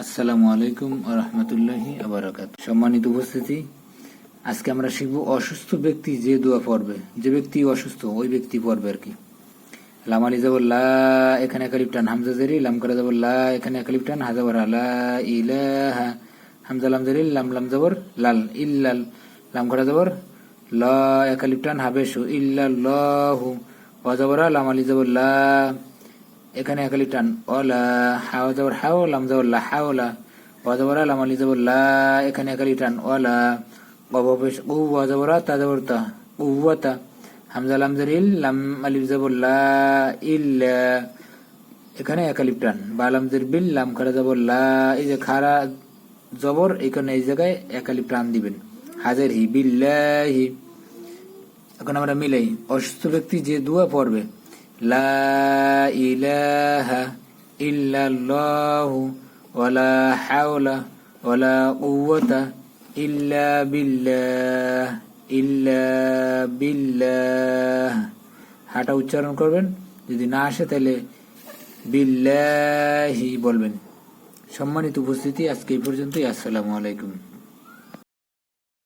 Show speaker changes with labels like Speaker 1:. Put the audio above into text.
Speaker 1: আসসালামু আলাইকুম রহমতুল্লাহি আবরাকাত। সম্মানিত উপস্থিতি, আজকে আমরা শিখব অসুস্থ ব্যক্তি যে দোয়া পড়বে, যে ব্যক্তি অসুস্থ ওই ব্যক্তি পড়বে আর কি। লাম আলি যাবর লা, এখানে একালিফ টান, হামজা জেরি লাম করা যাবর লা, এখানে একালিফ টান, হা যাবর লা ইলাহা, হামজা লাম জেরি লাম লাম যাবর লাল, ইল্লাল লাম করা যাবর ল, একালিফ টান, হাবেশু ইল্লাল্লাহু, ওয়া যাবর লাম আলি যাবর লা, এখানে একালিফ টান, ওলা, হাও যাবর হাও, লাম যাবর লা হাওলা, ওয়া যাবর লাম আলি যাবর লা, এখানে একালিফ টান, ওলা, ওয়াবেশ উ, ওয়া যাবর তা যাবর তা, উওয়াতা, হামজা লাম জারিল লাম আলিফ যাবর লা ইল্লা, এখানে একালিফ টান, বা লাম জার বিল লাম খারা যাবর লা, এই যে খারা জবর এখানে এই জায়গায় একালিফ টান দিবেন, হাজার হি বিল্লাহি। এখন আমরা মিলাই, অসুস্থ ব্যক্তি যে দোয়া পড়বে, লা ইলাহা ইল্লাল্লাহু ওয়ালা হাওলা ওয়ালা কুওয়াতা ইল্লা বিল্লাহ, ইল্লা বিল্লাহ, হাটা উচ্চারণ করবেন। যদি না আসে তাহলে বিল্লাহি বলবেন। সম্মানিত উপস্থিতি, আজকে এই পর্যন্তই। আসসালামু আলাইকুম।